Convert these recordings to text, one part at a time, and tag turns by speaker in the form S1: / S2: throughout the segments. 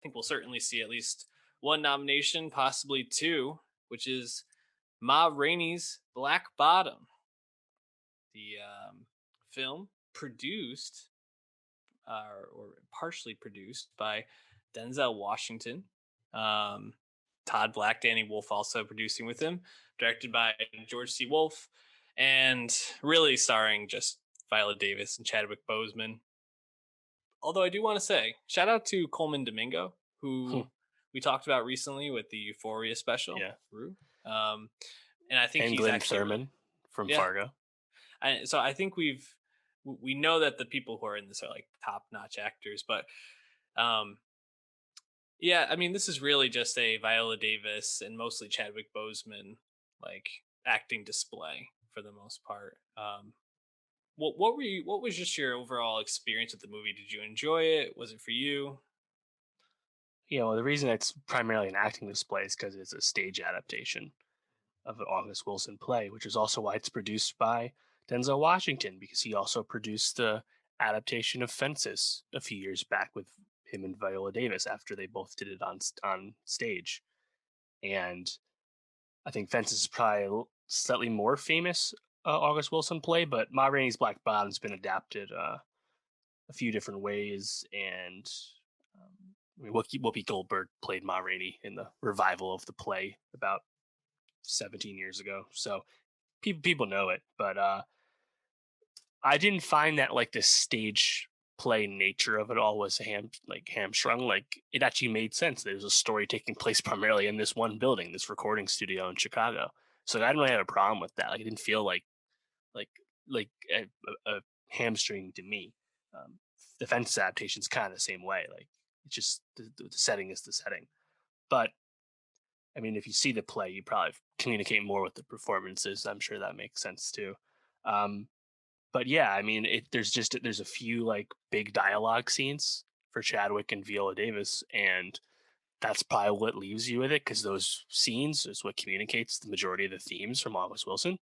S1: think we'll certainly see at least one nomination, possibly two, which is Ma Rainey's Black Bottom, the film produced or partially produced by Denzel Washington. Um, Todd Black, Danny Wolf also producing with him, directed by George C. Wolfe, and really starring just Viola Davis and Chadwick Boseman. Although I do want to say, shout out to Coleman Domingo,
S2: Hmm.
S1: who we talked about recently with the Euphoria special,
S2: Yeah.
S1: Rue. Um, and I think
S2: And
S1: he's
S2: Glenn
S1: actually a really,
S2: Thurman from
S1: yeah.
S2: Fargo.
S1: So I think we know that the people who are in this are like top notch actors, but um, yeah, I mean, this is really just a Viola Davis and mostly Chadwick Boseman like acting display for the most part. What were you? What was just your overall experience with the movie? Did you enjoy it? Was it for you?
S2: Well, the reason it's primarily an acting display is because it's a stage adaptation of an August Wilson play, which is also why it's produced by Denzel Washington, because he also produced the adaptation of Fences a few years back with him and Viola Davis after they both did it on stage. And I think Fences is probably a slightly more famous August Wilson play, but Ma Rainey's Black Bottom's been adapted a few different ways, and I mean, Whoopi Goldberg played Ma Rainey in the revival of the play about 17 years ago, so people know it. But I didn't find that like the stage play nature of it all was hamstrung. Like it actually made sense. There's a story taking place primarily in this one building, this recording studio in Chicago. So like, I didn't really have a problem with that. Like it didn't feel like like a hamstring to me. Um, the Fences adaptation is kind of the same way. Like it's just the setting is the setting. But I mean, if you see the play, you probably communicate more with the performances. I'm sure that makes sense too. Um, but yeah, I mean, there's a few like big dialogue scenes for Chadwick and Viola Davis, and that's probably what leaves you with it because those scenes is what communicates the majority of the themes from August Wilson.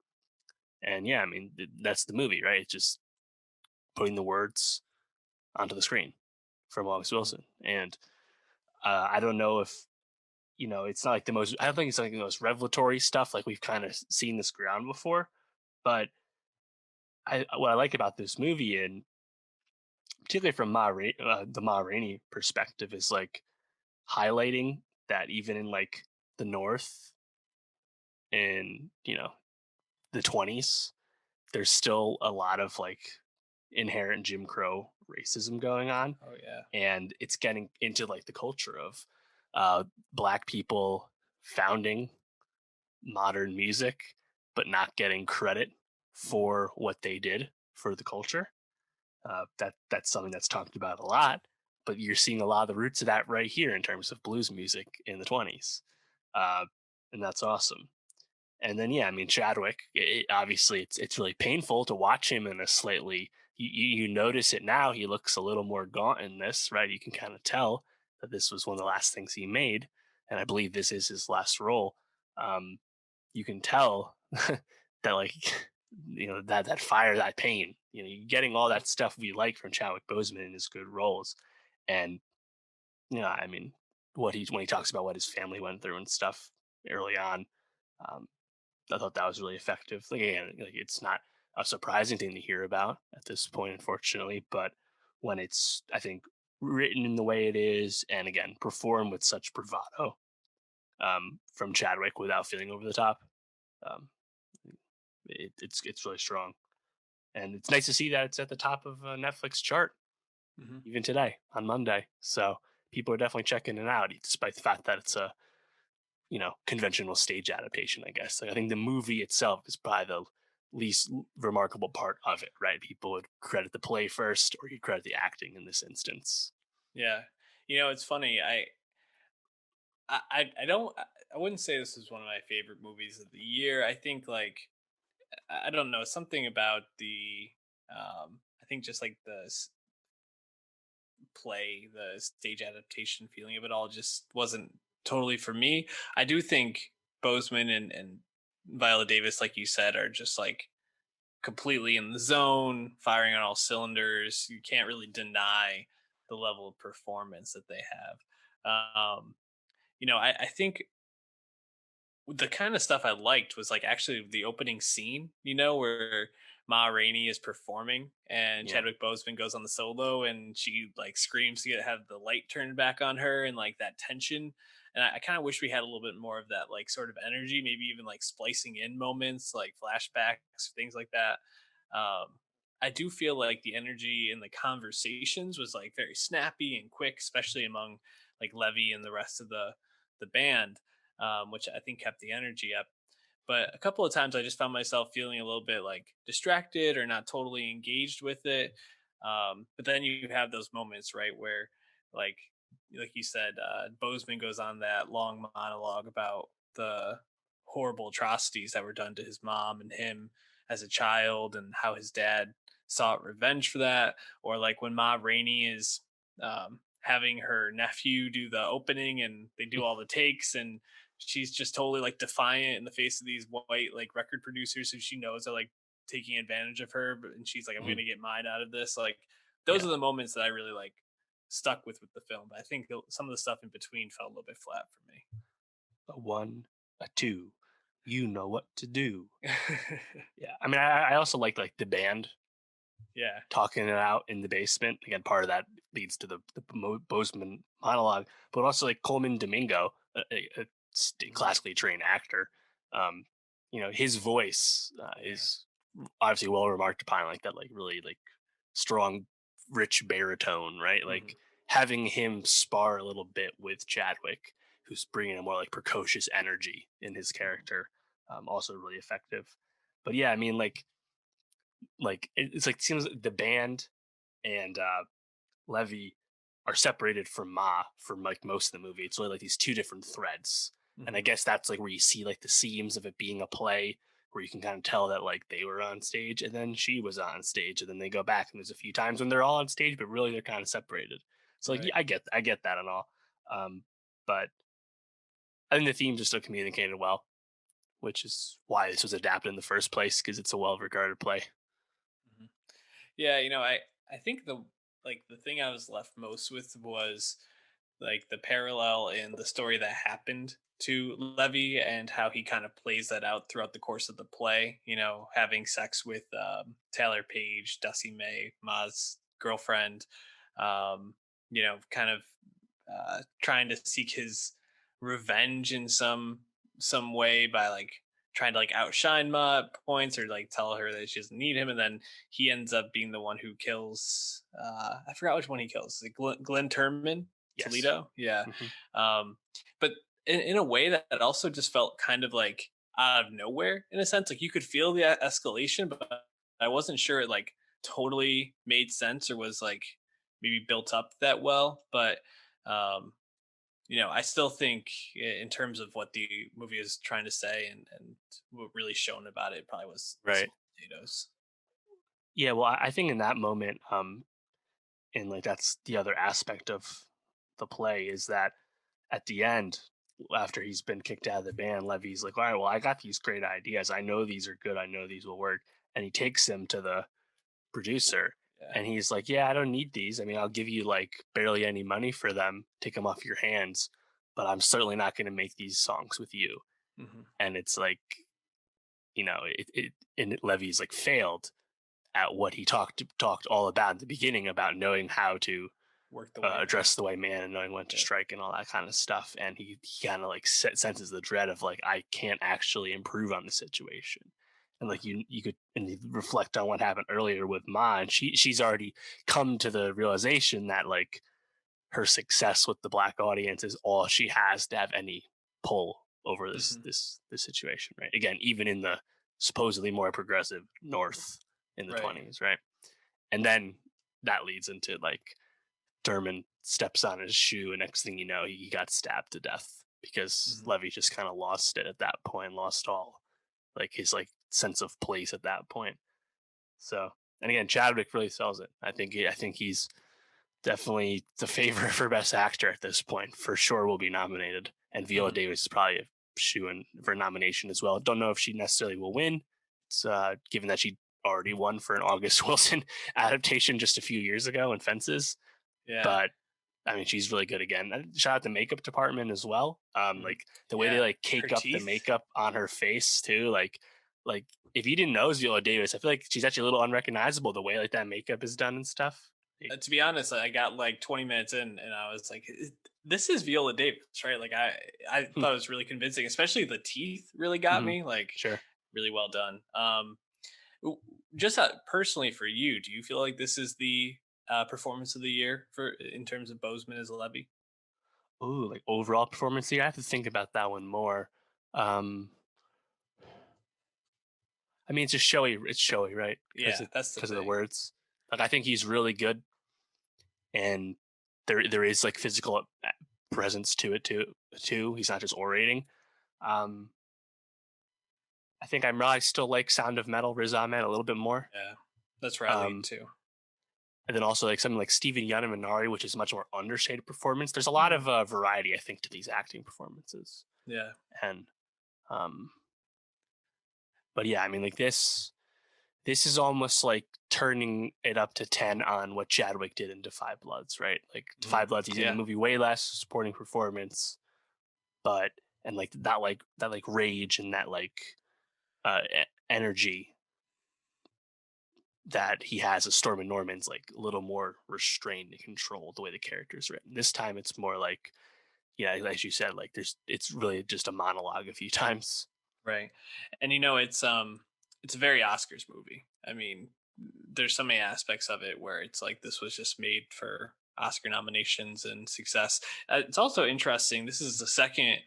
S2: And yeah, I mean, that's the movie, right? It's just putting the words onto the screen from August
S1: Mhm.
S2: Wilson. And I don't know if it's not like the most. I don't think it's like the most revelatory stuff. Like we've kind of seen this ground before, but what I like about this movie, and particularly from the Ma Rainey perspective, is like highlighting that even in like the North in the 20s, there's still a lot of like inherent Jim Crow racism going on,
S1: Oh yeah.
S2: and it's getting into like the culture of uh, black people founding modern music, but not getting credit
S1: Mhm.
S2: for what they did for the culture. That's something that's talked about a lot, but you're seeing a lot of the roots of that right here in terms of blues music in the 20s, uh, and that's awesome. And then yeah, I mean Chadwick. Obviously, it's really painful to watch him in a slightly. You notice it now. He looks a little more gaunt in this, right? You can kind of tell that this was one of the last things he made, and I believe this is his last role. Um, you can tell that like that fire, that pain, you're getting all that stuff we like from Chadwick Boseman in his good roles. And I mean, what he when he talks about what his family went through and stuff early on, um, I thought that was really effective. Like again, like it's not a surprising thing to hear about at this point, unfortunately, but when it's, I think, written in the way it is, and again performed with such bravado from Chadwick without feeling over the top, um, it's really strong, and it's nice to see that it's at the top of a Netflix chart
S1: Mhm.
S2: even today on Monday. So people are definitely checking it out, despite the fact that it's a conventional stage adaptation. I guess like, I think the movie itself is probably the least remarkable part of it. Right? People would credit the play first, or you credit the acting in this instance.
S1: Yeah. It's funny. I don't I wouldn't say this is one of my favorite movies of the year. I think like I don't know, something about the I think just like play, the stage adaptation feeling of it all just wasn't totally for me. I do think Bozeman and Viola Davis, like you said, are just like completely in the zone, firing on all cylinders. You can't really deny the level of performance that they have. Um, I think the kind of stuff I liked was like actually the opening scene, where Ma Rainey is performing and
S2: Yeah.
S1: Chadwick Boseman goes on the solo and she like screams to have the light turned back on her and like that tension. And I kind of wish we had a little bit more of that like sort of energy, maybe even like splicing in moments like flashbacks, things like that. I do feel like the energy in the conversations was like very snappy and quick, especially among like Levy and the rest of the band, which I think kept the energy up. But a couple of times I just found myself feeling a little bit like distracted or not totally engaged with it. But then you have those moments, right, where like like you said, Bozeman goes on that long monologue about the horrible atrocities that were done to his mom and him as a child, and how his dad sought revenge for that. Or like when Ma Rainey is having her nephew do the opening, and they do all the takes, and she's just totally like defiant in the face of these white like record producers who she knows are like taking advantage of her, and she's like, I'm
S2: Mhm.
S1: gonna get mine out of this. Like those
S2: Yeah.
S1: are the moments that I really like stuck with the film. But I think some of the stuff in between fell a little bit flat for me.
S2: A one, a two. You know what to do. Yeah. I mean, I also like the band
S1: Yeah.
S2: talking it out in the basement. Again, part of that leads to the Bozeman monologue, but also like Coleman Domingo,
S1: Mhm.
S2: classically trained actor. Um, his voice is obviously well remarked upon, like that, like really like strong, rich baritone, right?
S1: Yeah. Hmm.
S2: Like having him spar a little bit with Chadwick, who's bringing a more like precocious energy in his character, also really effective. But yeah, I mean, it's like it seems like the band and Levy are separated from Ma for like most of the movie. It's really like these two different threads, and I
S1: Hmm.
S2: guess that's like where you see like the seams of it being a play, where you can kind of tell that like they were on stage and then she was on stage, and then they go back and there's a few times when they're all on stage, but really they're kind of separated. So like
S1: Right.
S2: yeah, I get that and all, but I think the themes are still communicated well, which is why this was adapted in the first place because it's a well regarded play.
S1: Mhm. Yeah, I think the thing I was left most with was like the parallel in the story that happened to Levy and how he kind of plays that out throughout the course of the play. Having sex with Taylor Page, Dusty May, Ma's girlfriend. Kind of trying to seek his revenge in some way by like trying to like outshine Ma at points, or like tell her that she doesn't need him, and then he ends up being the one who kills. I forgot which one he kills. Is it Glenn Turman,
S2: Yes.
S1: Toledo? Yeah.
S2: Hmm.
S1: um, but in a way that also just felt kind of like out of nowhere, in a sense. Like you could feel the escalation, but I wasn't sure it like totally made sense or was like maybe built up that well. But um, I still think in terms of what the movie is trying to say, and what really shown about it probably was
S2: Right.
S1: small potatoes.
S2: Yeah. Well, I think in that moment, and like that's the other aspect of the play is that at the end, after he's been kicked out of the band, Levy's like, all right, well, I got these great ideas. I know these are good. I know these will work. And he takes them to the producer
S1: Yeah.
S2: and he's like, yeah, I don't need these. I mean, I'll give you like barely any money for them, take them off your hands, but I'm certainly not going to make these songs with you.
S1: Hmm.
S2: And it's like, and Levy's like failed at what he talked all about in the beginning about knowing how to
S1: Work the white man.
S2: address the white man and knowing when to
S1: Yep.
S2: strike and all that kind of stuff. And he kind of like senses the dread of like I can't actually improve on the situation. And like
S1: Hmm.
S2: you could and you reflect on what happened earlier with Ma, and she's already come to the realization that like her success with the black audience is all she has to have any pull over this
S1: Hmm.
S2: this situation, right? Again, even in the supposedly more progressive North in the
S1: Right.
S2: 20s, right? And then that leads into like Derman steps on his shoe, and next thing you know, he got stabbed to death because
S1: Hmm.
S2: Levy just kind of lost it at that point, lost all like his like sense of place at that point. So, and again, Chadwick really sells it. I think he's definitely the favorite for best actor at this point. For sure, will be nominated, and Viola
S1: Hmm.
S2: Davis is probably a shoe in for nomination as well. Don't know if she necessarily will win. It's given that she already won for an August Wilson adaptation just a few years ago in Fences,
S1: Yeah.
S2: but I mean, she's really good again. Shout out the makeup department as well.
S1: Mhm.
S2: Like the way they
S1: Yeah,
S2: like
S1: her
S2: cake up the
S1: teeth.
S2: makeup on her face too. Like if you didn't know it was Viola Davis, I feel like she's actually a little unrecognizable the way like that makeup is done and stuff. Like,
S1: To be honest, I got like 20 minutes in, and I was like, "This is Viola Davis, right?" Like, I thought it was really convincing, especially the teeth really got
S2: mhm,
S1: me. Like,
S2: sure.
S1: really well done. W- just personally for you, do you feel like this is the performance of the year for in terms of Bozeman as a Levy?
S2: Ooh, like overall performance here. I have to think about that one more. Um, I mean, it's just showy. It's showy, right?
S1: Yeah, that's the
S2: Because of the
S1: thing.
S2: words. Like I think he's really good, and there is like physical presence to it too. Too. He's not just orating. Um, I think I still like Sound of Metal, Riz Ahmed a little bit more.
S1: Yeah, that's where I lean
S2: Um,
S1: too.
S2: and then also like something like Stephen Yeun and Minari, which is much more understated performance. There's a lot
S1: Mm,
S2: of variety, I think, to these acting performances.
S1: yeah,
S2: And um, but yeah, I mean, like this is almost like turning it up to 10 on what Chadwick did in Defy Bloods, right? Like
S1: mm,
S2: Defy Bloods, he's in the
S1: yeah,
S2: movie way less supporting performance, but and like that like rage and that like energy that he has as Stormin Norman's like a little more restrained and controlled the way the character is written. This time it's more like, yeah, as you said, like it's really just a monologue a few times.
S1: right. And it's a very Oscars movie. I mean, there's so many aspects of it where it's like this was just made for Oscar nominations and success. It's also interesting. This is the second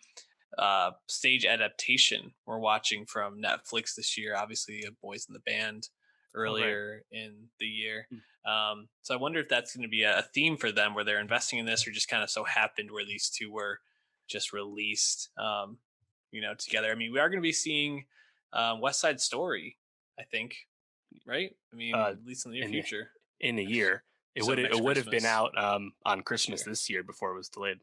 S1: stage adaptation we're watching from Netflix this year. Obviously, Boys in the Band
S2: Oh right.
S1: earlier in the year.
S2: Hmm.
S1: So I wonder if that's going to be a theme for them where they're investing in this, or just kind of so happened where these two were just released, together. I mean, we are going to be seeing West Side Story, I think, right? I mean,
S2: Uh,
S1: at least in the near
S2: in the
S1: future.
S2: in a year,
S1: So
S2: it
S1: next
S2: would have been
S1: Christmas,
S2: out on
S1: next
S2: Christmas
S1: year.
S2: this year before it was delayed.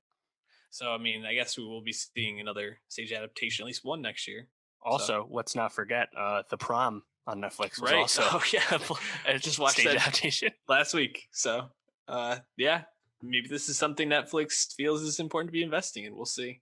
S1: So I mean, I guess we will be seeing another stage adaptation, at least one next year. So
S2: Also, let's not forget the Prom on Netflix was
S1: right.
S2: also
S1: Oh yeah.
S2: a
S1: Just watched
S2: stage
S1: that
S2: adaptation.
S1: last week. So yeah. Maybe this is something Netflix feels is important to be investing in. We'll see.